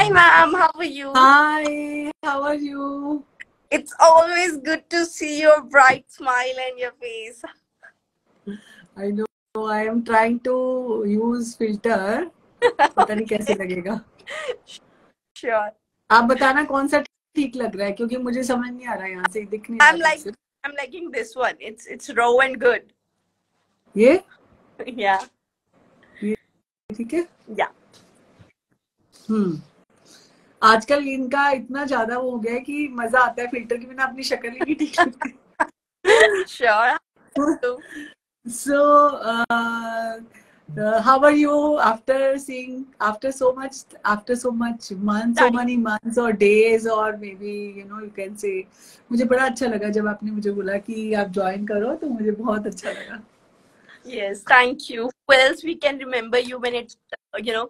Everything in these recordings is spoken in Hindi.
Hi, ma'am. How are you? Hi, how are you? It's always good to see your bright smile and your face. I know I am trying to use filter. पता नहीं कैसे लगेगा. Sure. आप बताना कौन सा ठीक लग रहा है क्योंकि मुझे समझ नहीं आ रहा है यहाँ से दिख नहीं रहा है. I'm liking this one. It's raw and good. ये? Yeah. ये ठीक है? Yeah. आजकल इनका इतना ज्यादा वो हो गया है कि मजा आता है फिल्टर के बिना अपनी शक्ल ही नहीं ठीक लगती. Sure. So, how are you after seeing so many months or days or maybe you can say. मुझे बड़ा अच्छा लगा जब आपने मुझे बोला कि आप ज्वाइन करो तो मुझे बहुत अच्छा लगा. Yes, thank you. Who else we can remember you when it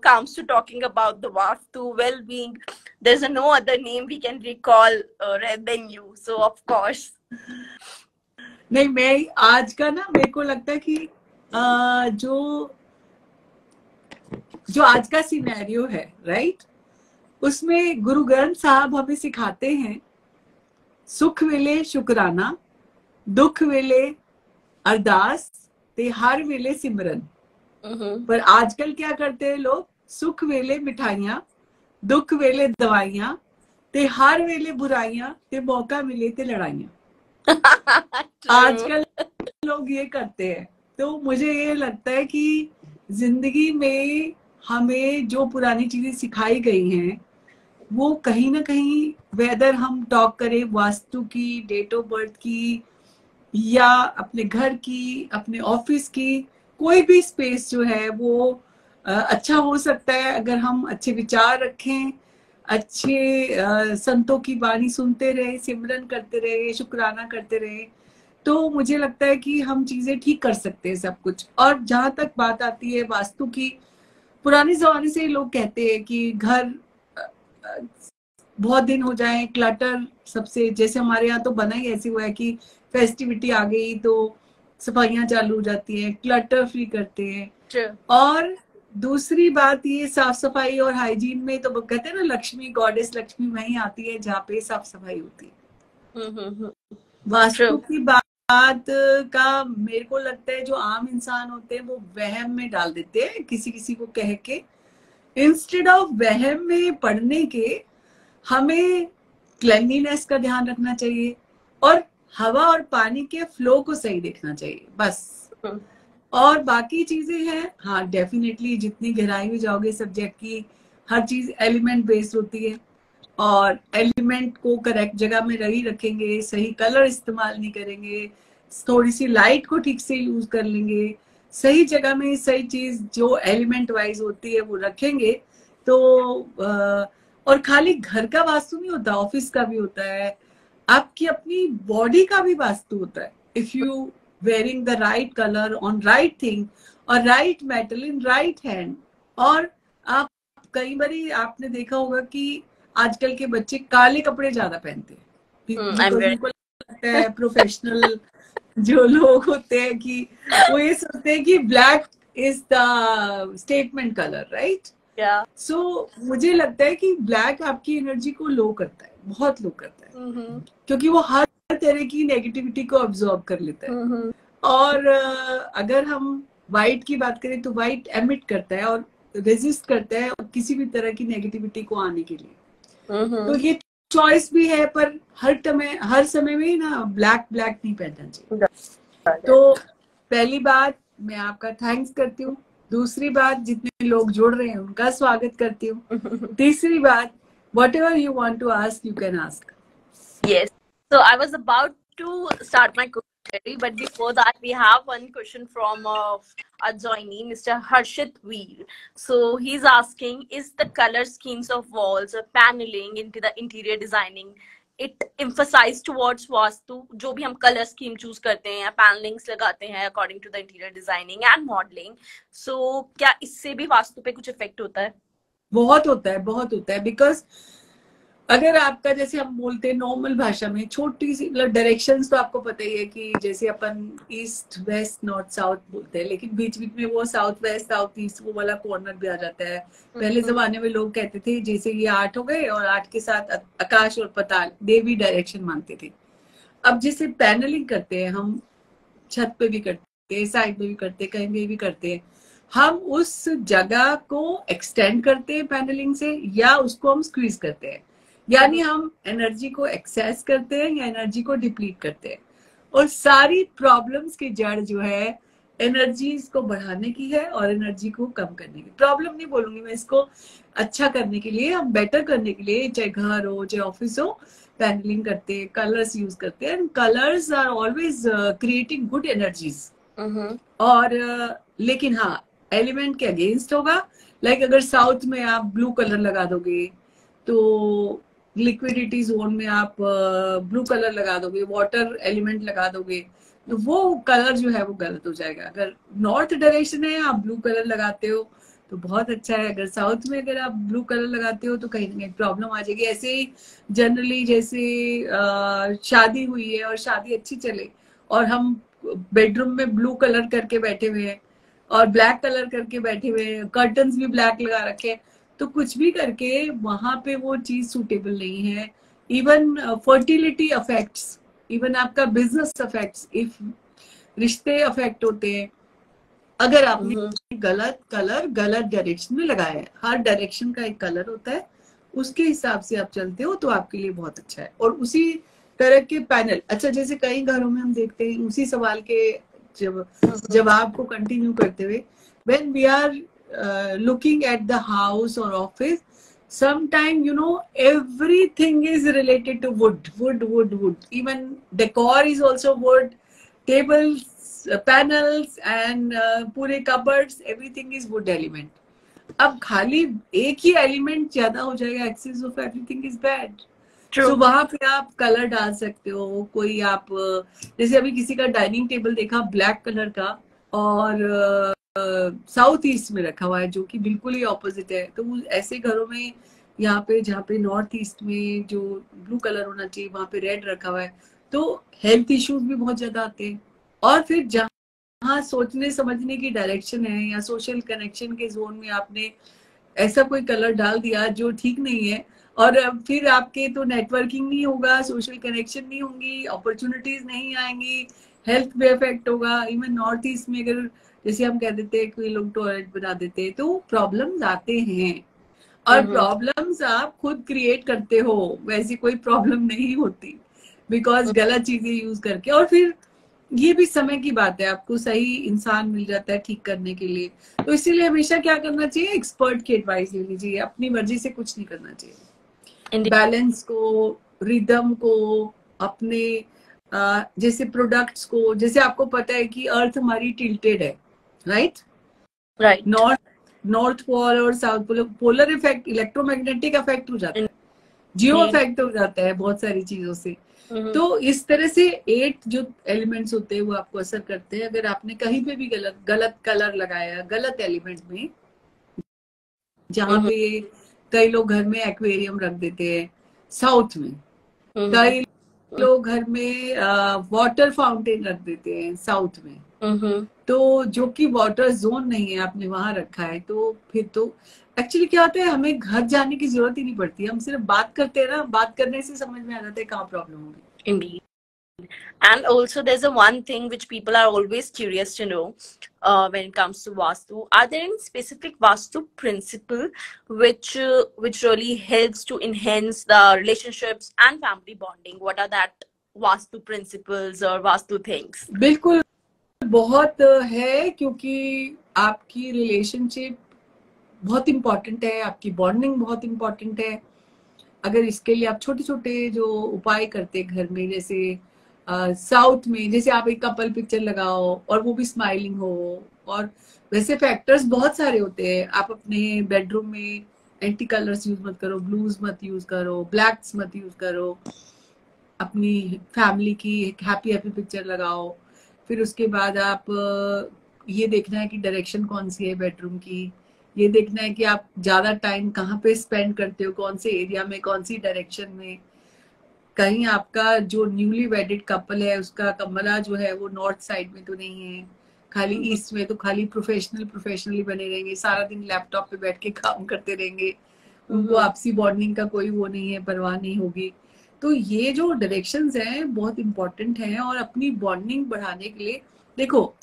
comes to talking about the Vastu well-being? There's no other name we can recall rather than you. So of course. नहीं मैं आज का ना मेरे को लगता है कि जो आज का सिनेरियो है राइट उसमें गुरु ग्रंथ साहब हमें सिखाते हैं सुख वेले शुक्राना दुख वेले अरदास ते हर वेले सिमरन. पर आजकल क्या करते हैं लोग सुख वेले मिठाइयां दुख वेले दवाइयां ते हर वेले बुराइयां ते मौका मिले ते लड़ाइयां. आजकल लोग ये करते हैं. तो मुझे ये लगता है कि जिंदगी में हमें जो पुरानी चीजें सिखाई गई हैं वो कहीं ना कहीं वेदर हम टॉक करें वास्तु की डेट ऑफ बर्थ की या अपने घर की अपने ऑफिस की कोई भी स्पेस जो है वो अच्छा हो सकता है अगर हम अच्छे विचार रखें अच्छे संतों की वाणी सुनते रहे सिमरन करते रहे शुक्राना करते रहे तो मुझे लगता है कि हम चीजें ठीक कर सकते हैं सब कुछ. और जहां तक बात आती है वास्तु की पुराने जमाने से लोग कहते हैं कि घर बहुत दिन हो जाए क्लटर सबसे जैसे हमारे यहाँ तो बना ही ऐसी हुआ है कि फेस्टिविटी आ गई तो सफाइयां चालू हो जाती है क्लटर फ्री करते हैं. और दूसरी बात ये साफ सफाई और हाइजीन में तो कहते हैं ना लक्ष्मी गॉडेस लक्ष्मी वहीं आती है जहाँ पे साफ सफाई होती है. वास्तु की बात का मेरे को लगता है जो आम इंसान होते हैं वो वहम में डाल देते हैं किसी किसी को कह के. इंस्टेड ऑफ वहम में पढ़ने के हमें क्लेanलीनेस का ध्यान रखना चाहिए और हवा और पानी के फ्लो को सही देखना चाहिए बस. और बाकी चीजें हैं हाँ डेफिनेटली जितनी गहराई में जाओगे सब्जेक्ट की हर चीज एलिमेंट बेस्ड होती है और एलिमेंट को करेक्ट जगह में रखेंगे सही कलर इस्तेमाल नहीं करेंगे थोड़ी सी लाइट को ठीक से यूज कर लेंगे सही जगह में सही चीज जो एलिमेंट वाइज होती है वो रखेंगे तो और खाली घर का वास्तु नहीं होता ऑफिस का भी होता है आपकी अपनी बॉडी का भी वास्तु होता है. If you wearing the right color on right thing or right metal in right hand. और आप कई बारी आपने देखा होगा कि आजकल के बच्चे काले कपड़े ज्यादा पहनते हैं. उनको लगता है प्रोफेशनल जो लोग होते हैं कि वो ये सोचते हैं कि black is the statement colour right. So मुझे लगता है कि ब्लैक आपकी एनर्जी को लो करता है बहुत लो करता है क्योंकि वो हर तरह की नेगेटिविटी को अब्सॉर्ब कर लेता है. और अगर हम व्हाइट की बात करें तो व्हाइट एमिट करता है और रेजिस्ट करता है किसी भी तरह की नेगेटिविटी को आने के लिए. तो ये चॉइस भी है पर हर समय में ना ब्लैक नहीं पहनना चाहिए. तो पहली बात मैं आपका थैंक्स करती हूँ. दूसरी बात जितने लोग जुड़ रहे हैं उनका स्वागत करती हूँ. तीसरी बात whatever you want to ask you can ask. Yes. So I was about to start my question, but before that, we have one question from a joinee, Mr. Harshit Veer. So he's asking, is the color schemes of walls or paneling into the interior designing, it emphasized towards Vastu? जो भी हम color scheme choose करते हैं या panelings लगाते हैं according to the interior designing and modeling. So क्या इससे भी वास्तु पे कुछ effect होता है? बहुत होता है बिकॉज अगर आपका जैसे हम बोलते हैं नॉर्मल भाषा में छोटी सी मतलब डायरेक्शंस तो आपको पता ही है कि जैसे अपन ईस्ट वेस्ट नॉर्थ साउथ बोलते हैं, लेकिन बीच बीच में वो साउथ वेस्ट साउथ ईस्ट वो वाला कॉर्नर भी आ जाता है। पहले जमाने में लोग कहते थे जैसे ये 8 हो गए और 8 के साथ आकाश और पताल देवी डायरेक्शन मानते थे। अब जैसे पैनलिंग करते हैं हम, छत पे भी करते हैं, साइड में भी करते हैं, कहीं भी करते हैं, हम उस जगह को एक्सटेंड करते हैं पैनलिंग से या उसको हम स्क्वीज करते हैं, यानी हम एनर्जी को एक्सेस करते हैं या एनर्जी को डिप्लीट करते हैं। और सारी प्रॉब्लम्स की जड़ जो है एनर्जी को बढ़ाने की है और एनर्जी को कम करने की। प्रॉब्लम नहीं बोलूंगी मैं इसको, अच्छा करने के लिए, हम बेटर करने के लिए, चाहे घर हो चाहे ऑफिस हो, पैनलिंग करते हैं, कलर्स यूज करते हैं। Colours are always creating good energies. और लेकिन हाँ एलिमेंट के अगेंस्ट होगा। लाइक अगर साउथ में आप ब्लू कलर लगा दोगे तो लिक्विडिटी जोन में आप ब्लू कलर लगा दोगे, वाटर एलिमेंट लगा दोगे, तो वो कलर जो है वो गलत हो जाएगा। अगर नॉर्थ डायरेक्शन है आप ब्लू कलर लगाते हो तो बहुत अच्छा है। अगर साउथ में अगर आप ब्लू कलर लगाते हो तो कहीं ना कहीं प्रॉब्लम आ जाएगी। ऐसे ही जनरली जैसे शादी हुई है और शादी अच्छी चले और हम बेडरूम में ब्लू कलर करके बैठे हुए हैं और ब्लैक कलर करके बैठे हुए हैं, कर्टन्स भी ब्लैक लगा रखे हैं, तो कुछ भी करके वहां पे वो चीज सूटेबल नहीं है। इवन फर्टिलिटी अफेक्ट्स, इवन आपका बिजनेस अफेक्ट्स, इफ रिश्ते अफेक्ट होते हैं अगर आपने गलत कलर गलत डायरेक्शन में लगाया है। हर डायरेक्शन का एक कलर होता है, उसके हिसाब से आप चलते हो तो आपके लिए बहुत अच्छा है। और उसी तरह के पैनल, अच्छा जैसे कई घरों में हम देखते हैं, उसी सवाल के जवाब को कंटिन्यू करते हुए, when we are looking at the house or office, sometime everything is related to wood. Even decor is also wood, tables, panels and पूरे cupboards, everything is wood element. अब खाली एक ही एलिमेंट ज्यादा हो जाएगा, excess of everything is bad. तो वहां पे आप कलर डाल सकते हो। कोई आप जैसे अभी किसी का डाइनिंग टेबल देखा ब्लैक कलर का और साउथ ईस्ट में रखा हुआ है जो कि बिल्कुल ही ऑपोजिट है, तो ऐसे घरों में यहाँ पे जहाँ पे नॉर्थ ईस्ट में जो ब्लू कलर होना चाहिए वहां पे रेड रखा हुआ है, तो हेल्थ इश्यूज भी बहुत ज्यादा आते हैं। और फिर जहाँ सोचने समझने की डायरेक्शन है या सोशल कनेक्शन के जोन में आपने ऐसा कोई कलर डाल दिया जो ठीक नहीं है, और फिर आपके तो नेटवर्किंग नहीं होगा, सोशल कनेक्शन नहीं होंगी, अपॉर्चुनिटीज नहीं आएंगी, हेल्थ भी इफेक्ट होगा। इवन नॉर्थ ईस्ट में अगर जैसे हम कह देते हैं कोई लोग टॉयलेट बना देते हैं तो प्रॉब्लम्स आते हैं, और प्रॉब्लम्स आप खुद क्रिएट करते हो, वैसी कोई प्रॉब्लम नहीं होती बिकॉज गलत चीजें यूज करके। और फिर ये भी समय की बात है, आपको सही इंसान मिल जाता है ठीक करने के लिए। तो इसीलिए हमेशा क्या करना चाहिए, एक्सपर्ट की एडवाइस लेनी चाहिए, अपनी मर्जी से कुछ नहीं करना चाहिए। बैलेंस को, रिदम को, अपने जैसे प्रोडक्ट्स को, जैसे आपको पता है कि अर्थ हमारी टिल्टेड है, राइट, नॉर्थ पोल और south pole, polar effect, electromagnetic effect हो जाता है, जियो इफेक्ट हो जाता है बहुत सारी चीजों से। तो इस तरह से 8 जो एलिमेंट्स होते हैं वो आपको असर करते हैं। अगर आपने कहीं पे भी गलत कलर लगाया गलत एलिमेंट में, जहाँ पे कई लोग घर में एक्वेरियम रख देते हैं साउथ में, कई लोग घर में वाटर फाउंटेन रख देते हैं साउथ में, तो जो कि वाटर जोन नहीं है आपने वहां रखा है, तो फिर तो एक्चुअली क्या होता है, हमें घर जाने की जरूरत ही नहीं पड़ती, हम सिर्फ बात करते हैं ना, बात करने से समझ में आ जाता है कहाँ प्रॉब्लम होगी। Indeed. And also there's a one thing which people are always curious to know when it comes to Vastu. Are there any specific Vastu principle which really helps to enhance the relationships and family bonding? What are that Vastu principles or Vastu things? बिल्कुल बहुत है, क्योंकि आपकी रिलेशनशिप बहुत इम्पोर्टेंट है, आपकी बॉन्डिंग बहुत इम्पोर्टेंट है। अगर इसके लिए आप छोटे छोटे जो उपाय करते हैं घर में, जैसे साउथ में जैसे आप एक कपल पिक्चर लगाओ और वो भी स्माइलिंग हो, और वैसे फैक्टर्स बहुत सारे होते हैं। आप अपने बेडरूम में एंटी कलर्स यूज मत करो, ब्लूज मत यूज करो, ब्लैक्स मत यूज करो, अपनी फैमिली की एक हैप्पी हैप्पी पिक्चर लगाओ। फिर उसके बाद आप ये देखना है कि डायरेक्शन कौन सी है बेडरूम की, ये देखना है कि आप ज्यादा टाइम कहाँ पे स्पेंड करते हो, कौन से एरिया में, कौन सी डायरेक्शन में। कहीं आपका जो न्यूली वेडेड कपल है उसका कमरा जो है वो नॉर्थ साइड में तो नहीं है, खाली ईस्ट में, तो खाली प्रोफेशनली बने रहेंगे, सारा दिन लैपटॉप पे बैठ के काम करते रहेंगे, उनको आपसी बॉन्डिंग का कोई वो नहीं है, परवाह नहीं होगी। तो ये जो डायरेक्शंस हैं बहुत इंपॉर्टेंट हैं। और अपनी बॉन्डिंग बढ़ाने के लिए देखो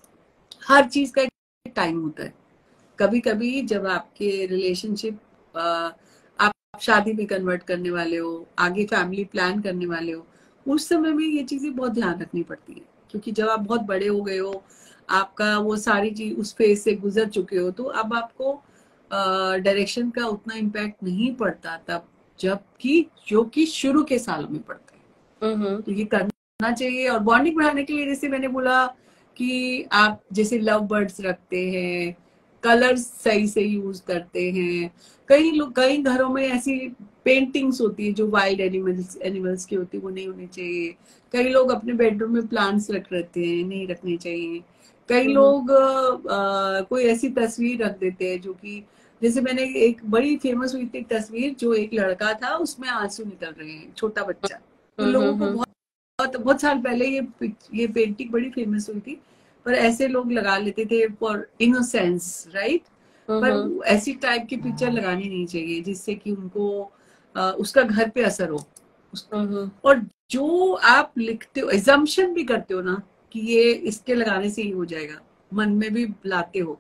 हर चीज का एक टाइम होता है। कभी कभी जब आपके रिलेशनशिप आप शादी में कन्वर्ट करने वाले हो, आगे फैमिली प्लान करने वाले हो, उस समय में ये चीजें बहुत ध्यान रखनी पड़ती है, क्योंकि जब आप बहुत बड़े हो गए हो, आपका वो सारी चीज उस फेज से गुजर चुके हो, तो अब आपको डायरेक्शन का उतना इम्पैक्ट नहीं पड़ता तब, जबकि जो कि शुरू के सालों में पड़ता है। तो ये करना चाहिए। और बॉन्डिंग बढ़ाने के लिए जैसे मैंने बोला कि आप जैसे लव बर्ड्स रखते हैं, कलर्स सही से यूज करते हैं। कई घरों में ऐसी पेंटिंग्स होती है जो वाइल्ड एनिमल्स की होती है, वो नहीं होनी चाहिए। कई लोग अपने बेडरूम में प्लांट्स रख रहते हैं, नहीं रखने चाहिए। कई लोग कोई ऐसी तस्वीर रख देते हैं जो कि, जैसे मैंने एक बड़ी फेमस हुई थी तस्वीर, जो एक लड़का था उसमें आंसू निकल रहे हैं, छोटा बच्चा। तो लोगों को बहुत साल पहले ये पेंटिंग बड़ी फेमस हुई थी, पर ऐसे लोग लगा लेते थे फॉर इनोसेंस, राइट। पर ऐसी टाइप की पिक्चर लगानी नहीं चाहिए जिससे कि उनको उसका घर पे असर हो। और जो आप लिखते हो, एजम्पशन भी करते हो ना कि ये इसके लगाने से ही हो जाएगा, मन में भी लाते हो,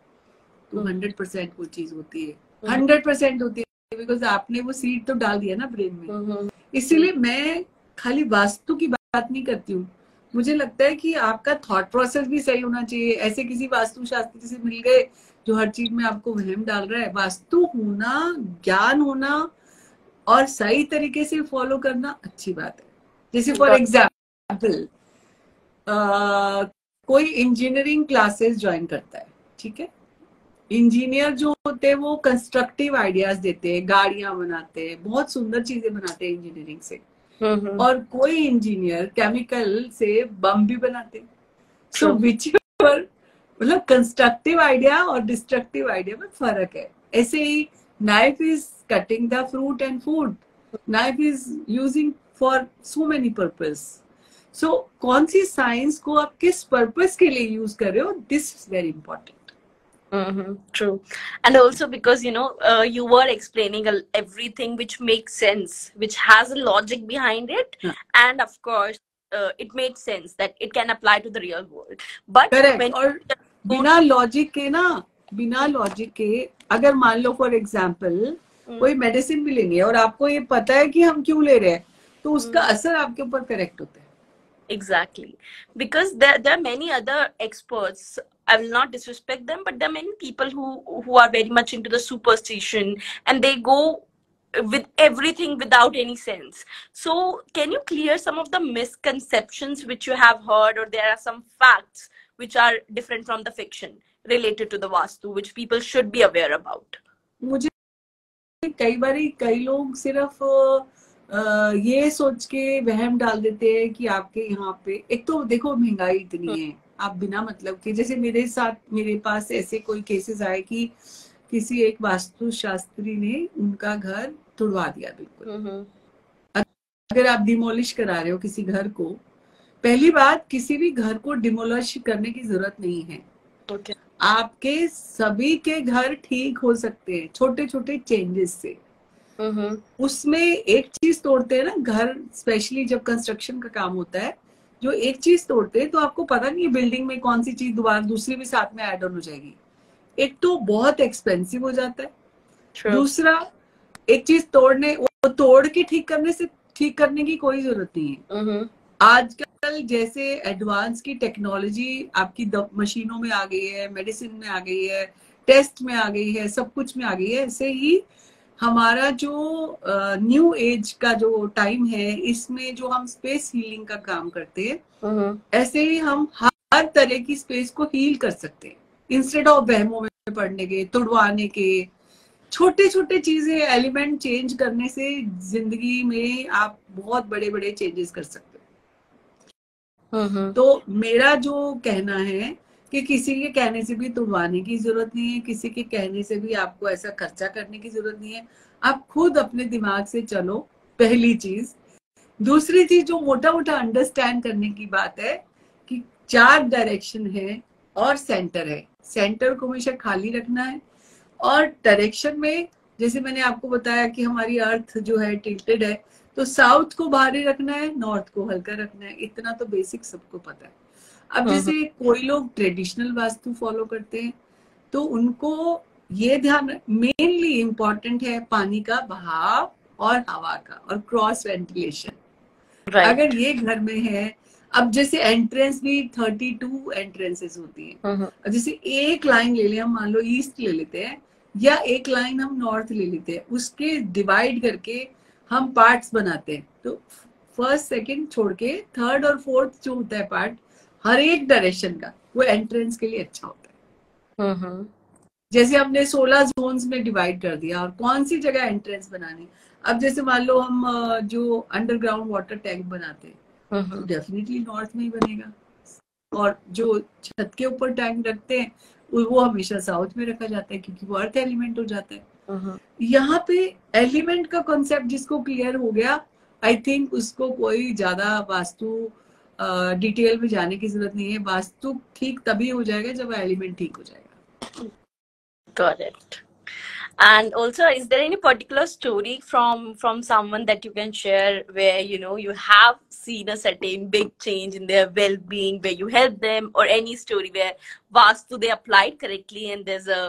तो 100% वो चीज होती है, 100% होती है, बिकॉज आपने वो सीड तो डाल दिया ना ब्रेन में। इसीलिए मैं खाली वास्तु की बात नहीं करती हूँ, मुझे लगता है कि आपका थॉट प्रोसेस भी सही होना चाहिए। ऐसे किसी वास्तु शास्त्री से मिल गए जो हर चीज में आपको वहम डाल रहा है, वास्तु होना, ज्ञान होना और सही तरीके से फॉलो करना अच्छी बात है। जैसे फॉर एग्जाम्पल कोई इंजीनियरिंग क्लासेस ज्वाइन करता है, ठीक है, इंजीनियर जो होते हैं वो कंस्ट्रक्टिव आइडियाज देते हैं, गाड़ियां बनाते हैं, बहुत सुंदर चीजें बनाते हैं इंजीनियरिंग से। और कोई इंजीनियर केमिकल से बम भी बनाते हैं। सो विच मतलब कंस्ट्रक्टिव आइडिया और डिस्ट्रक्टिव आइडिया में फर्क है। ऐसे ही knife is cutting the fruit and food, knife is using for so many purpose. So कौन सी साइंस को आप किस पर्पस के लिए यूज कर रहे हो, this is very important. True. And also because you were explaining everything which makes sense, which has a logic behind it. And of course it made sense that it can apply to the real world. But correct. और बिना लॉजिक के ना, बिना लॉजिक के अगर मान लो फॉर एग्जाम्पल कोई मेडिसिन भी लेंगे और आपको ये पता है कि हम क्यों ले रहे हैं, तो उसका असर आपके ऊपर करेक्ट होता है। Exactly, because there are many other experts. I will not disrespect them, but there are many people who are very much into the superstition, and they go with everything without any sense. So can you clear some of the misconceptions which you have heard, or there are some facts which are different from the fiction related to the Vastu which people should be aware about? मुझे कई लोग सिर्फ ये सोच के वहम डाल देते हैं कि आपके यहाँ पे, एक तो देखो महंगाई इतनी है, आप बिना मतलब के, जैसे मेरे पास ऐसे कोई केसेस आए कि किसी एक वास्तु शास्त्री ने उनका घर तुड़वा दिया बिल्कुल। अगर आप डिमोलिश करा रहे हो किसी घर को, पहली बात, किसी भी घर को डिमोलिश करने की जरूरत नहीं है। आपके सभी के घर ठीक हो सकते हैं छोटे छोटे चेंजेस से। उसमें एक चीज तोड़ते हैं ना घर, स्पेशली जब कंस्ट्रक्शन का काम होता है, जो एक चीज तोड़ते हैं तो आपको पता नहीं है बिल्डिंग में कौन सी चीज दोबारा दूसरी भी साथ में ऐड ऑन हो जाएगी। एक तो बहुत एक्सपेंसिव हो जाता है, दूसरा एक चीज वो तोड़ के ठीक करने की कोई जरूरत नहीं है। आजकल जैसे एडवांस की टेक्नोलॉजी आपकी मशीनों में आ गई है, मेडिसिन में आ गई है, टेस्ट में आ गई है, सब कुछ में आ गई है, ऐसे ही हमारा जो न्यू एज का जो टाइम है, इसमें जो हम स्पेस हीलिंग का काम करते हैं, ऐसे ही हम हर तरह की स्पेस को हील कर सकते हैं, इंस्टेड ऑफ वहमों में पड़ने के, तुड़वाने के। छोटे छोटे चीजें, एलिमेंट चेंज करने से जिंदगी में आप बहुत बड़े बड़े चेंजेस कर सकते हो। तो मेरा जो कहना है कि किसी के कहने से भी तुड़वाने की जरूरत नहीं है, किसी के कहने से भी आपको ऐसा खर्चा करने की जरूरत नहीं है। आप खुद अपने दिमाग से चलो, पहली चीज। दूसरी चीज जो मोटा मोटा अंडरस्टैंड करने की बात है कि 4 डायरेक्शन है और सेंटर है। सेंटर को हमेशा खाली रखना है, और डायरेक्शन में जैसे मैंने आपको बताया कि हमारी अर्थ जो है टिल्टेड है, तो साउथ को भारी रखना है, नॉर्थ को हल्का रखना है। इतना तो बेसिक सबको पता है। अब जैसे कोई लोग ट्रेडिशनल वास्तु फॉलो करते हैं तो उनको ये ध्यान, मेनली इम्पोर्टेंट है पानी का बहाव और हवा का और क्रॉस वेंटिलेशन। अगर ये घर में है, अब जैसे एंट्रेंस भी 32 एंट्रेंसेस होती हैं। जैसे एक लाइन ले लें हम, मान लो ईस्ट ले लेते हैं, या एक लाइन हम नॉर्थ ले लेते हैं, उसके डिवाइड करके हम पार्ट्स बनाते हैं। तो फर्स्ट सेकंड छोड़ के थर्ड और फोर्थ जो होता है पार्ट हर एक डायरेक्शन का, वो एंट्रेंस के लिए अच्छा होता है। जैसे हमने 16 जोन्स में डिवाइड कर दिया, और कौन सी जगह एंट्रेंस बनानी। अब जैसे मान लो हम जो अंडरग्राउंड वाटर टैंक बनाते हैं तो डेफिनेटली नॉर्थ में ही बनेगा, और जो छत के ऊपर टैंक रखते हैं वो हमेशा साउथ में रखा जाता है, क्योंकि वो अर्थ एलिमेंट हो जाता है। यहाँ पे एलिमेंट का कॉन्सेप्ट जिसको क्लियर हो गया, आई थिंक उसको कोई ज्यादा वास्तु डिटेल में जाने की जरूरत नहीं है। वास्तु ठीक तभी हो जाएगा जब एलिमेंट ठीक हो जाएगा। Correct. And also, is there any particular story from someone that you can share where you have seen a certain big change in their well-being, where you help them, or any story where Vastu they applied correctly and there's a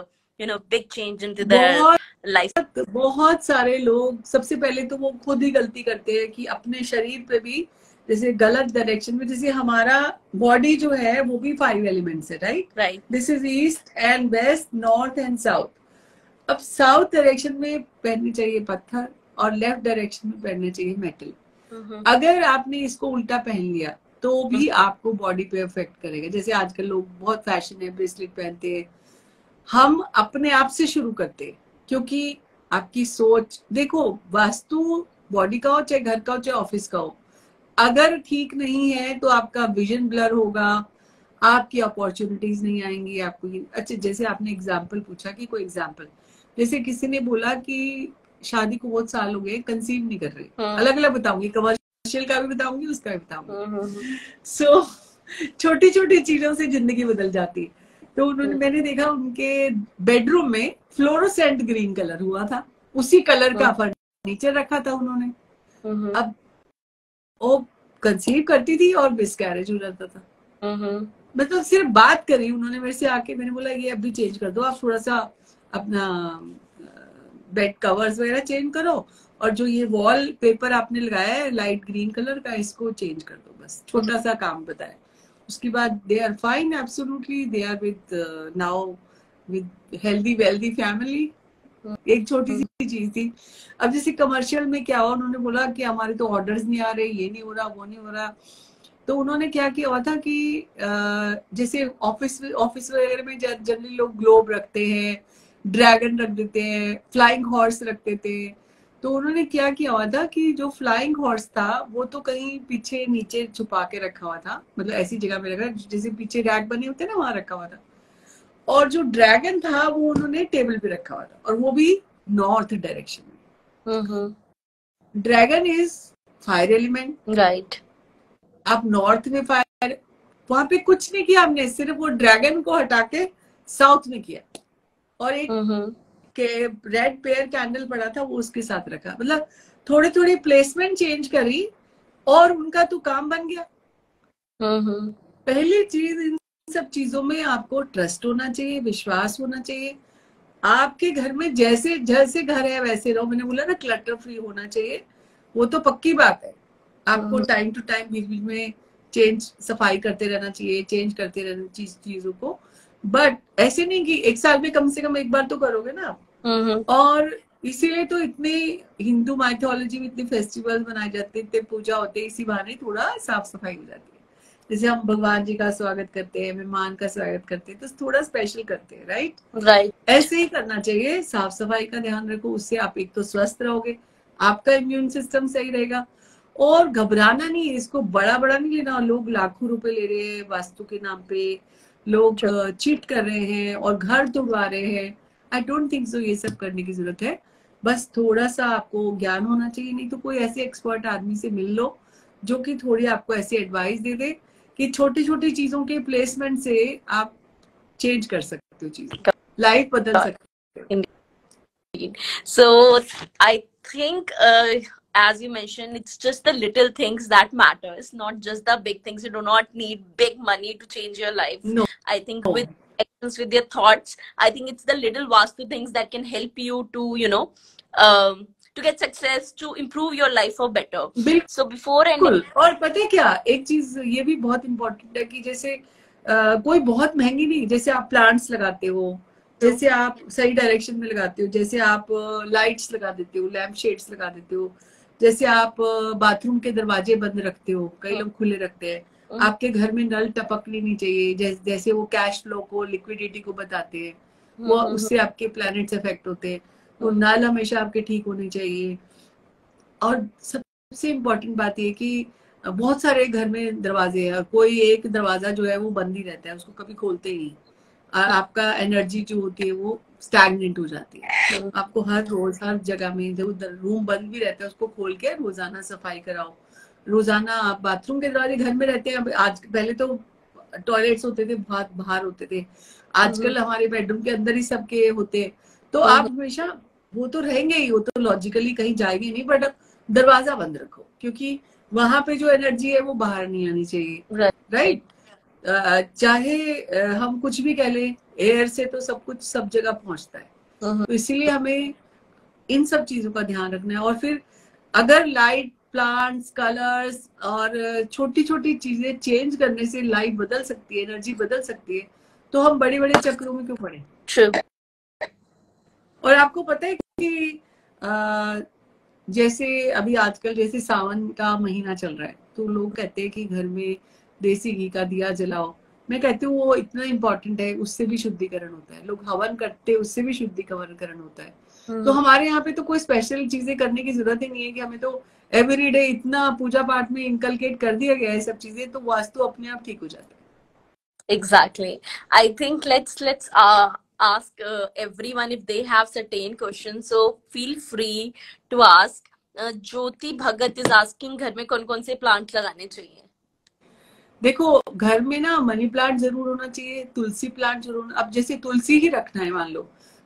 big change into their life? बहुत सारे लोग, सबसे पहले तो वो खुद ही गलती करते हैं कि अपने शरीर पे भी जैसे गलत डायरेक्शन में, जैसे हमारा बॉडी जो है वो भी 5 एलिमेंट्स है, right. This is east and west, north and south. अब साउथ डायरेक्शन में पहननी चाहिए पत्थर, और लेफ्ट डायरेक्शन में पहनना चाहिए मेटल। अगर आपने इसको उल्टा पहन लिया तो भी आपको बॉडी पे इफेक्ट करेगा। जैसे आजकल लोग बहुत फैशन है, ब्रेसलेट पहनते हैं। हम अपने आप से शुरू करते हैं, क्योंकि आपकी सोच देखो, वास्तु बॉडी का हो चाहे घर का हो चाहे ऑफिस का हो, अगर ठीक नहीं है तो आपका विजन ब्लर होगा, आपकी अपॉर्चुनिटीज नहीं आएंगी आपको। अच्छा, जैसे आपने एग्जाम्पल पूछा कि कोई एग्जाम्पल, जैसे किसी ने बोला कि शादी को बहुत साल हो गए, कंसीव नहीं कर रहे। अलग अलग बताऊंगी, कमर्शियल का भी बताऊंगी, उसका भी बताऊंगी। सो छोटी छोटी चीजों से जिंदगी बदल जाती है। तो उन्होंने, मैंने देखा उनके बेडरूम में फ्लोरोसेंट ग्रीन कलर हुआ था, उसी कलर का फर्नीचर रखा था उन्होंने। अब वो कंसीव करती थी और मिसकैरेज हो जाता था। मतलब सिर्फ बात करी उन्होंने मेरे से आके, मैंने बोला ये अभी चेंज कर दो, आप थोड़ा सा अपना बेड कवर्स वगैरह चेंज करो, और जो ये वॉल पेपर आपने लगाया है लाइट ग्रीन कलर का, इसको चेंज कर दो। बस छोटा सा काम बताया। उसके बाद they are fine, absolutely they are with now with healthy wealthy family. एक छोटी सी चीज थी। अब जैसे कमर्शियल में क्या हुआ, उन्होंने बोला कि हमारे तो ऑर्डर्स नहीं आ रहे, ये नहीं हो रहा, वो नहीं हो रहा। तो उन्होंने क्या किया हुआ था कि जैसे ऑफिस वगैरह में जनरली लोग ग्लोब रखते हैं, ड्रैगन रख देते हैं, फ्लाइंग हॉर्स रख देते हैं। तो उन्होंने क्या किया हुआ था कि जो फ्लाइंग हॉर्स था वो तो कहीं पीछे नीचे छुपा के रखा हुआ था, मतलब ऐसी जगह पे रखा, जैसे पीछे रैक बने होते हैं ना, वहां रखा हुआ था। और जो ड्रैगन था वो उन्होंने टेबल पे रखा हुआ था, और वो भी नॉर्थ डायरेक्शन में। Dragon is fire element, right. आप नॉर्थ में फायर, वहां पे कुछ नहीं किया हमने, सिर्फ वो ड्रैगन को हटा के साउथ में किया, और एक के रेड पेयर कैंडल पड़ा था वो उसके साथ रखा। मतलब थोड़ी थोड़ी प्लेसमेंट चेंज करी और उनका तो काम बन गया। पहली चीज, इन सब चीजों में आपको ट्रस्ट होना चाहिए, विश्वास होना चाहिए। आपके घर में जैसे जैसे घर है वैसे रहो। मैंने बोला ना क्लटर फ्री होना चाहिए, वो तो पक्की बात है। आपको टाइम टू टाइम बीच बीच में सफाई करते रहना चाहिए, चेंज करते रहना चीजों को। बट ऐसे नहीं कि एक साल में कम से कम एक बार तो करोगे ना आप। और इसीलिए तो इतने हिंदू माइथोलॉजी में इतने फेस्टिवल मनाए जाते हैं, इतने पूजा होते हैं, इसी बहाने थोड़ा साफ सफाई हो जाती है। जैसे हम भगवान जी का स्वागत करते हैं, मेहमान का स्वागत करते हैं, तो थोड़ा स्पेशल करते हैं, राइट। ऐसे ही करना चाहिए, साफ सफाई का ध्यान रखो। उससे आप एक तो स्वस्थ रहोगे, आपका इम्यून सिस्टम सही रहेगा, और घबराना नहीं है। इसको बड़ा बड़ा नहीं लेना। लोग लाखों रुपए ले रहे हैं वास्तु के नाम पे, लोग चीट कर रहे हैं और घर तोड़वा रहे हैं। आई डोंट थिंक सो ये सब करने की जरूरत है। बस थोड़ा सा आपको ज्ञान होना चाहिए, नहीं तो कोई ऐसे एक्सपर्ट आदमी से मिल लो जो कि थोड़ी आपको ऐसी एडवाइस दे दे कि छोटी छोटी चीजों के प्लेसमेंट से आप चेंज कर सकते हो, चीजें लाइफ बदल सकते हो। So I think as you mentioned, it's just the little things that matters, not just the big things. You do not need big money to change your life. No. I think with actions, with your thoughts, I think it's the little vastu things that can help you to, you know, to get success, to improve your life for better. So before ending, और पता है क्या, एक चीज ये भी बहुत इम्पोर्टेंट है कि जैसे कोई बहुत महंगी नहीं, जैसे आप प्लांट्स लगाते हो, जैसे आप सही डायरेक्शन में लगाते हो, जैसे आप लाइट्स लगा देते हो, लैम्प शेड्स लगा देते हो, जैसे आप बाथरूम के दरवाजे बंद रखते हो, कई लोग खुले रखते हैं, आपके घर में नल टपकनी नहीं चाहिए, जैसे वो कैश फ्लो को, लिक्विडिटी को बताते हैं, वो उससे आपके प्लैनेट्स इफेक्ट होते हैं, तो नल हमेशा आपके ठीक होने चाहिए। और सबसे इम्पोर्टेंट बात ये कि बहुत सारे घर में दरवाजे हैं, कोई एक दरवाजा जो है वो बंद ही रहता है, उसको कभी खोलते ही नहीं, आपका एनर्जी जो होती है वो स्टैग्नेंट हो जाती है। आपको हर रोज हर जगह में जो रूम बंद भी रहता है उसको खोल के रोजाना सफाई कराओ। रोजाना आप बाथरूम के दरवाजे घर में रहते हैं, आज पहले तो टॉयलेट्स होते थे बहुत बाहर होते थे, आजकल हमारे बेडरूम के अंदर ही सबके होते हैं, तो आप हमेशा, वो तो रहेंगे ही, वो तो लॉजिकली कहीं जाएंगे नहीं, बट दरवाजा बंद रखो, क्योंकि वहां पे जो एनर्जी है वो बाहर नहीं आनी चाहिए। राइट। चाहे हम कुछ भी कह लें, एयर से तो सब कुछ सब जगह पहुंचता है, तो इसीलिए हमें इन सब चीजों का ध्यान रखना है। और फिर अगर लाइट, प्लांट्स, कलर्स और छोटी छोटी चीजें चेंज करने से लाइफ बदल सकती है, एनर्जी बदल सकती है, तो हम बड़े बड़े चक्रों में क्यों पड़े। और आपको पता है कि जैसे अभी आजकल जैसे सावन का महीना चल रहा है, तो लोग कहते हैं कि घर में देसी घी का दिया जलाओ। मैं कहती हूँ वो इतना इम्पोर्टेंट है, उससे भी शुद्धिकरण होता है, लोग हवन करते हैं उससे भी शुद्धिकरण होता है। तो हमारे यहाँ पे तो कोई स्पेशल चीजें करने की जरूरत ही नहीं है, कि हमें तो एवरीडे इतना पूजा पाठ में इनकलकेट कर दिया गया है सब चीजें, तो वास्तु अपने आप ठीक हो जाता है। Exactly. I think let's ask everyone if they have certain questions, so feel free to ask. Jyoti Bhagat is asking, घर में कौन कौन से प्लांट लगाने चाहिए। देखो, घर में ना मनी प्लांट जरूर होना चाहिए, तुलसी प्लांट जरूर। अब जैसे तुलसी ही रखना है मान लो,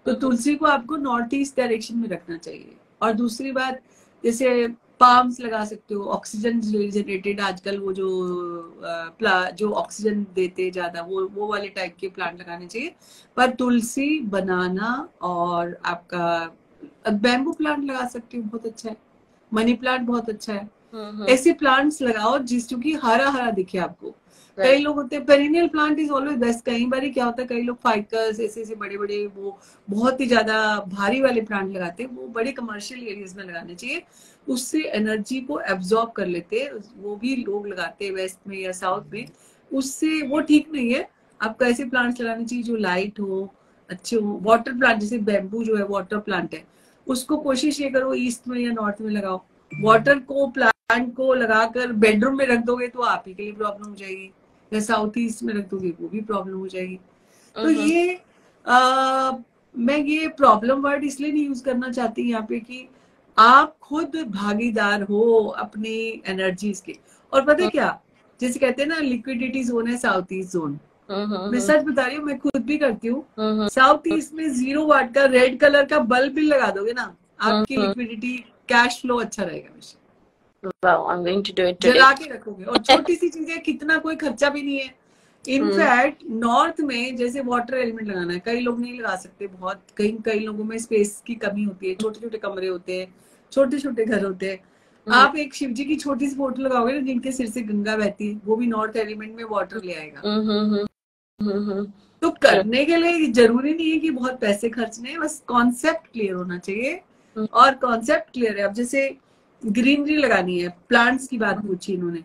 तो तुलसी को आपको नॉर्थ ईस्ट डायरेक्शन में रखना चाहिए। और दूसरी बात, जैसे पाम्स लगा सकते हो, ऑक्सीजन जनरेटेड आजकल वो जो ऑक्सीजन देते ज्यादा, वो वाले टाइप के प्लांट लगाने चाहिए। पर तुलसी, बनाना और आपका बैम्बू प्लांट लगा सकते हो, बहुत अच्छा है। मनी प्लांट बहुत अच्छा है। ऐसे प्लांट्स लगाओ जिसको कि हरा हरा दिखे आपको। कई लोग होते हैं, perennial plant is always best. कई बार क्या होता है, कई लोग फाइकस ऐसे बड़े बड़े वो बहुत ही ज्यादा भारी वाले प्लांट लगाते हैं, वो बड़े कमर्शियल एरियाज में लगाने चाहिए, उससे एनर्जी को एब्जॉर्ब कर लेते हैं। वो भी लोग लगाते हैं वेस्ट में या साउथ में, उससे वो ठीक नहीं है। आपको ऐसे प्लांट्स लगाने चाहिए जो लाइट हो, अच्छे हो। वाटर प्लांट, जैसे बैम्बू जो है वाटर प्लांट है, उसको कोशिश ये करो ईस्ट में या नॉर्थ में लगाओ। वाटर को, प्लांट को लगाकर बेडरूम में रख दोगे तो आप ही के लिए प्रॉब्लम हो जाएगी, या साउथ ईस्ट में रख दोगे वो भी प्रॉब्लम हो जाएगी। तो ये मैं ये प्रॉब्लम वर्ड इसलिए नहीं यूज करना चाहती यहाँ पे कि आप खुद भागीदार हो अपनी एनर्जीज के। और पता है क्या, जैसे कहते हैं ना लिक्विडिटी जोन है साउथ ईस्ट जोन, मैं सच बता रही हूँ, मैं खुद भी करती हूँ। साउथ ईस्ट में 0 वाट का रेड कलर का बल्ब भी लगा दोगे ना, आपकी लिक्विडिटी, कैश फ्लो अच्छा रहेगा हमेशा। Wow, I'm going to do it today. जला के रखोगे। और छोटी सी चीजें, कितना कोई खर्चा भी नहीं है। इनफैक्ट नॉर्थ में जैसे वाटर एलिमेंट लगाना है, कई लोग नहीं लगा सकते, बहुत कई लोगों में स्पेस की कमी होती है, छोटे छोटे कमरे होते हैं, छोटे छोटे घर होते हैं। आप एक शिव जी की छोटी सी फोटो लगाओगे ना, जिनके सिर से गंगा बहती है, वो भी नॉर्थ एलिमेंट में वाटर ले आएगा। तो करने के लिए जरूरी नहीं है कि बहुत पैसे खर्चने, बस कॉन्सेप्ट क्लियर होना चाहिए। और कॉन्सेप्ट क्लियर है। अब जैसे ग्रीनरी लगानी है, प्लांट्स की बात पूछी इन्होंने,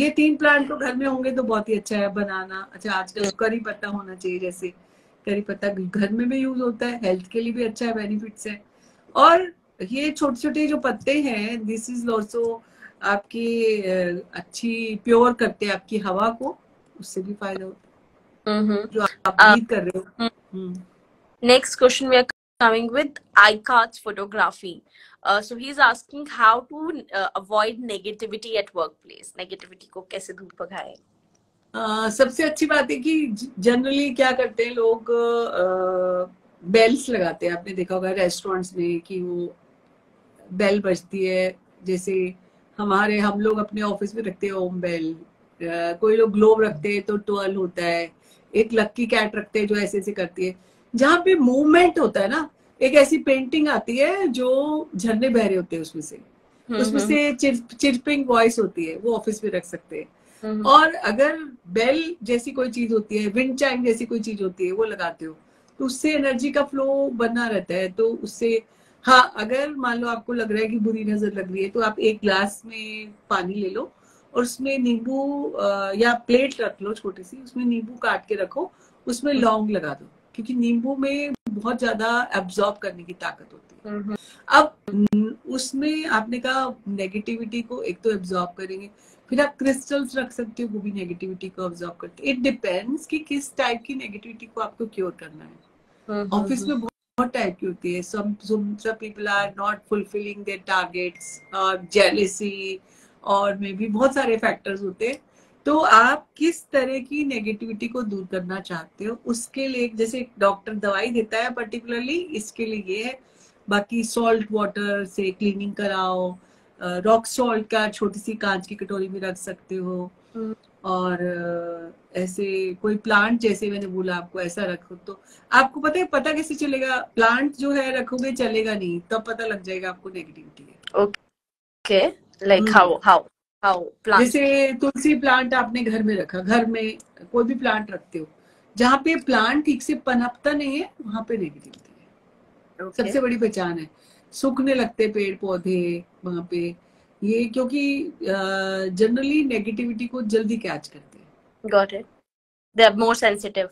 ये 3 प्लांट तो घर में होंगे तो बहुत ही अच्छा है। बनाना, अच्छा आजकल करी पत्ता होना चाहिए, जैसे करी पत्ता घर में भी यूज होता है, हेल्थ के लिए भी अच्छा है, बेनिफिट्स है। और ये छोटे छोटे जो पत्ते हैं, दिस इज ऑल्सो आपकी अच्छी प्योर करते हैं आपकी हवा को, उससे भी फायदा होता है। जो आप ब्रीथ कर रहे हो। Next question we are coming with iCards photography. So he's asking how to avoid negativity at workplace. Negativity को कैसे दूर भगाएं? सबसे अच्छी बात है कि जनरली क्या करते हैं लोग, बेल्स लगाते हैं। आपने देखा होगा रेस्टोरेंट्स में कि वो बेल बजती है, जैसे हम लोग अपने ऑफिस में रखते हैं ओम बेल, कोई लोग ग्लोब रखते हैं तो ट्वेल होता है, एक लक्की कैट रखते हैं जो ऐसे ऐसे करती है। जहाँ पे मूवमेंट होता है ना, एक ऐसी पेंटिंग आती है जो झरने बह रहे होते हैं उसमें से चिरपिंग वॉइस होती है, वो ऑफिस में रख सकते हैं। और अगर बेल जैसी कोई चीज होती है, विंड चाइम जैसी कोई चीज होती है, वो लगाते हो तो उससे एनर्जी का फ्लो बना रहता है। तो उससे हाँ, अगर मान लो आपको लग रहा है कि बुरी नजर लग रही है तो आप एक ग्लास में पानी ले लो और उसमें नींबू या प्लेट रख लो छोटी सी, उसमें नींबू काट के रखो, उसमें लौंग लगा दो, क्योंकि नींबू में बहुत ज्यादा एब्जॉर्ब करने की ताकत होती है। अब उसमें आपने कहा नेगेटिविटी को एक तो एब्जॉर्ब करेंगे, फिर आप क्रिस्टल्स रख सकते हो, वो भी नेगेटिविटी को एब्जॉर्ब करते हैं। इट डिपेंड्स कि किस टाइप की नेगेटिविटी को आपको क्योर करना है। ऑफिस में बहुत टाइप की होती है। some people are not fulfilling their targets, और jealousy और मे भी बहुत सारे फैक्टर्स होते हैं। तो आप किस तरह की नेगेटिविटी को दूर करना चाहते हो, उसके लिए जैसे डॉक्टर दवाई देता है पर्टिकुलरली इसके लिए ये है। बाकी सॉल्ट वाटर से क्लीनिंग कराओ, रॉक सॉल्ट का छोटी सी कांच की कटोरी में रख सकते हो, और ऐसे कोई प्लांट जैसे मैंने बोला आपको ऐसा रखो तो आपको पता कैसे चलेगा? प्लांट जो है रखोगे चलेगा नहीं, तब पता लग जाएगा आपको नेगेटिविटी है। ओके, लाइक हाउ प्लांट, जैसे तुलसी प्लांट आपने घर में रखा, घर में कोई भी प्लांट रखते हो, जहाँ पे प्लांट ठीक से पनपता नहीं है वहां पे नेगेटिविटी है। सबसे बड़ी पहचान है। सूखने लगते पेड़ पौधे वहां पे, ये क्योंकि जनरली नेगेटिविटी को जल्दी कैच करते हैं। Got it. They are more sensitive.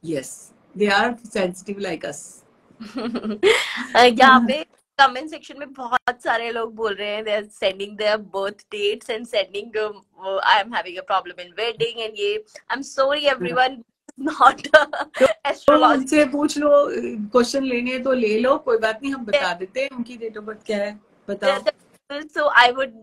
Yes, they are sensitive like us. यहाँ पे कमेंट सेक्शन में बहुत सारे लोग बोल रहे हैं, they are sending their birth dates and sending I am having a problem in wedding and ये I'm sorry everyone, not astrology. उनसे पूछ लो, क्वेश्चन लेने तो ले लो, कोई बात नहीं, हम बता देते हैं उनकी डेट ऑफ बर्थ क्या है, बताओ। So I would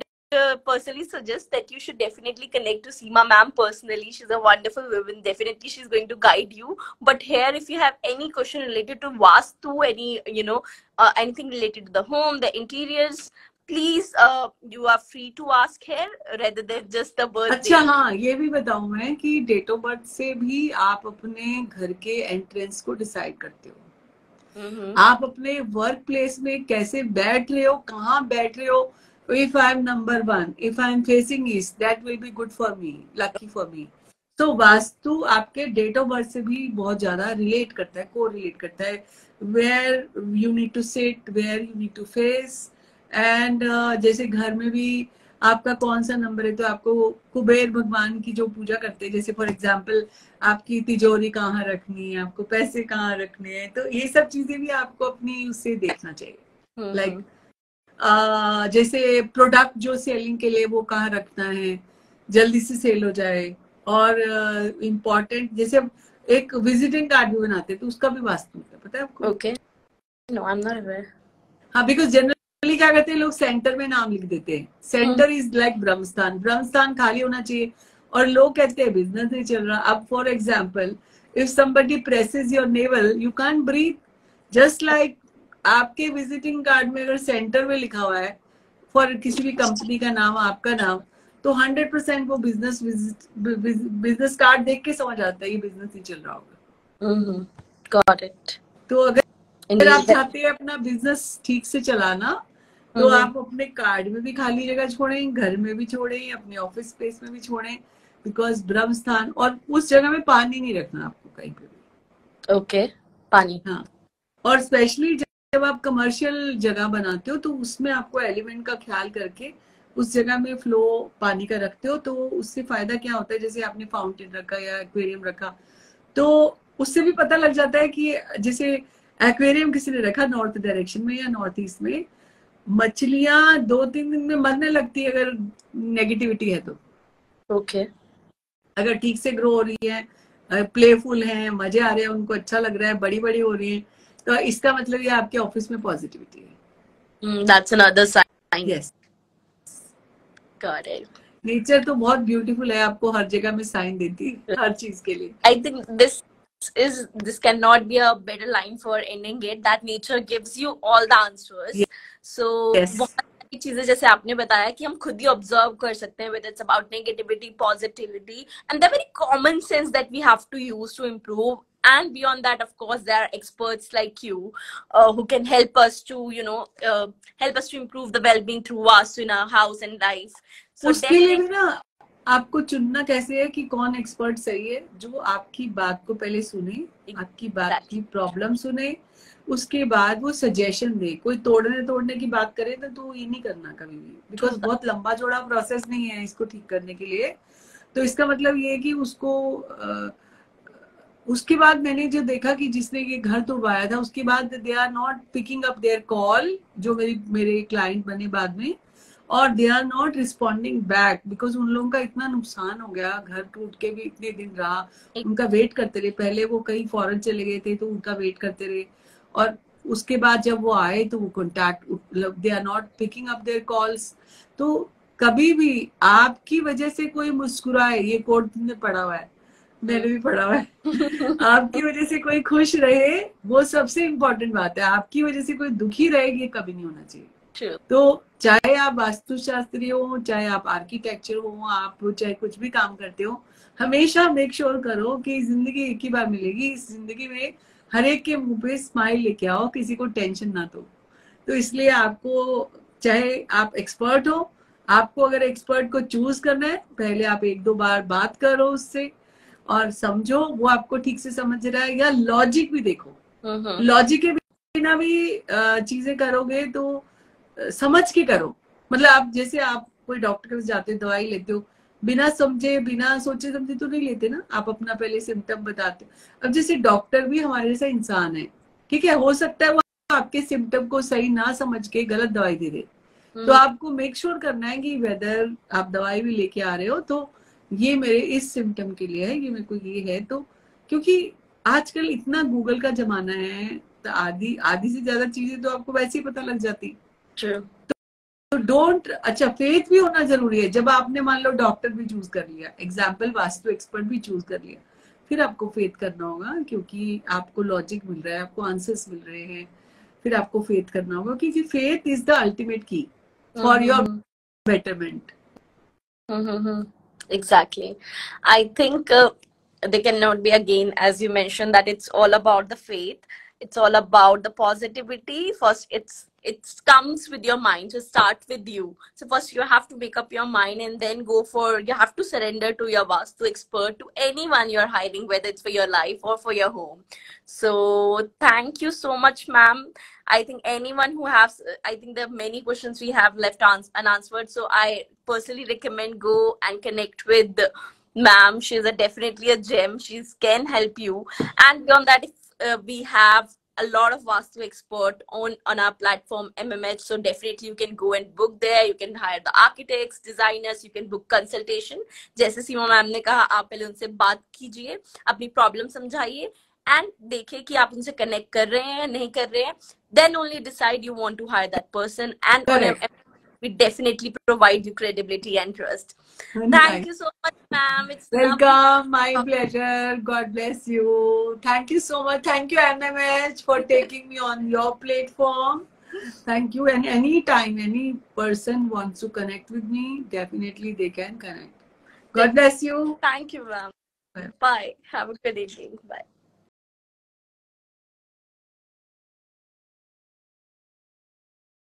personally suggest that you should definitely connect to Seema ma'am personally. She's a wonderful woman. Definitely she's going to guide you. But here, if you have any question related to Vastu, any anything related to the home, the interiors, please you are free to ask here rather than just the birthday. अच्छा हाँ, ये भी बताऊं मैं कि डेट ऑफ बर्थ से भी आप अपने घर के एंट्रेंस को डिसाइड करते हो। आप अपने वर्क प्लेस में कैसे बैठ रहे हो, कहाँ बैठ रहे हो। If I am number 1, if I am facing east, that will be good for me, lucky for me. तो वास्तु आपके डेट ऑफ बर्थ से भी बहुत ज्यादा रिलेट करता है, को रिलेट करता है। Where you need to sit, where you need to face, and जैसे घर में भी आपका कौन सा नंबर है तो आपको कुबेर भगवान की जो पूजा करते हैं, जैसे फॉर एग्जाम्पल आपकी तिजोरी कहाँ रखनी है, आपको पैसे कहाँ रखने हैं, तो ये सब चीजें भी आपको अपनी उससे देखना चाहिए। लाइक जैसे प्रोडक्ट जो सेलिंग के लिए वो कहाँ रखना है, जल्दी से सेल हो जाए। और इम्पोर्टेंट जैसे एक विजिटिंग कार्ड भी बनाते हैं तो उसका भी वास्तु है, पता है आपको? Okay, no I am not aware. हाँ, बिकॉज जनरली क्या करते हैं लोग, सेंटर में नाम लिख देते हैं। सेंटर इज लाइक ब्रह्मस्थान, ब्रह्मस्थान खाली होना चाहिए, और लोग कहते हैं बिजनेस नहीं चल रहा। अब for example if somebody presses your navel, you can breathe. Just like आपके विजिटिंग कार्ड में अगर सेंटर में लिखा हुआ है फॉर किसी भी कंपनी का नाम, आपका नाम, तो 100% वो बिजनेस कार्ड देख के समझ आता है ये बिजनेस ही चल रहा होगा। Got it. तो अगर आप चाहते हैं अपना बिजनेस ठीक से चलाना, तो आप अपने कार्ड में भी खाली जगह छोड़ें, घर में भी छोड़ें, अपने ऑफिस स्पेस में भी छोड़ें, बिकॉज ब्रह्म स्थान, और उस जगह में पानी नहीं रखना आपको कहीं पे भी। ओके, पानी। हाँ, और स्पेशली जब आप कमर्शियल जगह बनाते हो तो उसमें आपको एलिमेंट का ख्याल करके उस जगह में फ्लो पानी का रखते हो, तो उससे फायदा क्या होता है, जैसे आपने फाउंटेन रखा या एक्वेरियम रखा, तो उससे भी पता लग जाता है कि जैसे एक्वेरियम किसी ने रखा नॉर्थ डायरेक्शन में या नॉर्थ ईस्ट में, मछलियां 2-3 दिन में मरने लगती है अगर नेगेटिविटी है तो। ओके। अगर ठीक से ग्रो हो रही है, प्लेफुल हैं, मजे आ रहे हैं, उनको अच्छा लग रहा है, बड़ी बड़ी हो रही है, तो इसका मतलब ये आपके ऑफिस में पॉजिटिविटी है। That's another sign. Yes, Got it. Nature तो बहुत ब्यूटीफुल है, आपको हर जगह में साइन देती है हर चीज के लिए। I think this cannot be a better line for ending it, that nature gives you all the answers. Yes. So बहुत सारी चीजें जैसे आपने बताया कि हम खुद ही ऑब्जर्व कर सकते हैं, whether it's about negativity, positivity, and the very common sense that we have to use to improve. And beyond that, of course, there are experts like you who can help us to, help us to improve the well-being through Vastu in our house and life. So उसके लिए भी ना आपको चुनना कैसे है कि कौन एक्सपर्ट सही है, जो आपकी बात को पहले सुने, आपकी बात की प्रॉब्लम सुने, उसके बाद वो सजेशन दे। कोई तोड़ने की बात करे तो ये नहीं करना कभी भी, बिकॉज बहुत लंबा चौड़ा प्रोसेस नहीं है इसको ठीक करने के लिए। तो इसका मतलब ये है कि उसके बाद मैंने जो देखा कि जिसने ये घर तोड़वाया था, उसके बाद they are not picking up their call, जो मेरे क्लाइंट बने बाद में, और they are not responding back, because उन लोगों का इतना नुकसान हो गया, घर टूट के भी इतने दिन रहा, उनका वेट करते रहे। पहले वो कहीं फॉरेन चले गए थे तो उनका वेट करते रहे, और उसके बाद जब वो आए तो वो contact, they are not picking up their calls. तो कभी भी आपकी वजह से कोई मुस्कुराए, ये कोट तुमने पढ़ा हुआ है, मैंने भी पढ़ा हुआ है, आपकी वजह से कोई खुश रहे, वो सबसे इम्पोर्टेंट बात है। आपकी वजह से कोई दुखी रहे, ये कभी नहीं होना चाहिए। तो चाहे आप वास्तुशास्त्री हो, चाहे आप आर्किटेक्चर हो, आप चाहे कुछ भी काम करते हो, हमेशा मेक श्योर करो कि जिंदगी एक ही बार मिलेगी, इस जिंदगी में हर एक के मुंह पे स्माइल लेके आओ, किसी को टेंशन ना दो। तो इसलिए आपको, चाहे आप एक्सपर्ट हो, आपको अगर एक्सपर्ट को चूज करना है, पहले आप 1-2 बार बात करो उससे और समझो वो आपको ठीक से समझ रहा है, या लॉजिक भी देखो। लॉजिक के बिना भी चीजें करोगे तो समझ के करो। मतलब आप जैसे आप कोई डॉक्टर के पास जाते हो, दवाई लेते हो, बिना समझे, बिना सोचे समझे तो नहीं लेते ना, आप अपना पहले सिम्टम बताते हो। अब जैसे डॉक्टर भी हमारे जैसा इंसान है, ठीक है, हो सकता है वो आपके सिम्टम को सही ना समझ के गलत दवाई दे दे। तो आपको मेक श्योर करना है कि वेदर आप दवाई भी लेके आ रहे हो तो ये मेरे इस सिम्टम के लिए है, ये मेरे को ये है। तो क्योंकि आजकल इतना गूगल का जमाना है, तो आधी से ज्यादा चीजें तो आपको वैसे ही पता लग जाती। तो डोंट, अच्छा फेथ भी होना जरूरी है। जब आपने मान लो डॉक्टर भी चूज कर लिया, एग्जाम्पल वास्तु एक्सपर्ट भी चूज कर लिया, फिर आपको फेथ करना होगा, क्योंकि आपको लॉजिक मिल रहा है, आपको आंसर्स मिल रहे हैं, फिर आपको फेथ करना होगा, क्योंकि फेथ इज द अल्टीमेट की for your betterment. Exactly. I think there cannot be, again, as you mentioned, that it's all about the faith. It's all about the positivity. First, it comes with your mind. So start with you. So first you have to make up your mind, and then you have to surrender to your Vastu expert, to anyone you're hiring, whether it's for your life or for your home. So thank you so much, ma'am. I think anyone who has, I think there are many questions we have left unanswered. So I personally recommend go and connect with ma'am. She's definitely a gem. She can help you. And beyond that, if we have a lot of Vastu expert on our platform MMH, so definitely you can go and book there. You can hire the architects, designers, you can book consultation. जैसे सीमा मैम ने कहा, आप पहले उनसे बात कीजिए, अपनी प्रॉब्लम समझाइए, and देखिए कि आप उनसे कनेक्ट कर रहे हैं नहीं कर रहे हैं, then only decide you want to hire that person. And on MMH, we definitely provide you credibility and trust. Thank you so much, ma'am. It's welcome. My pleasure. God bless you. Thank you so much. Thank you, MMH, for taking me on your platform. Thank you. And anytime any person wants to connect with me, definitely they can connect. God bless you. Thank you, ma'am. Bye. Have a good evening. Bye.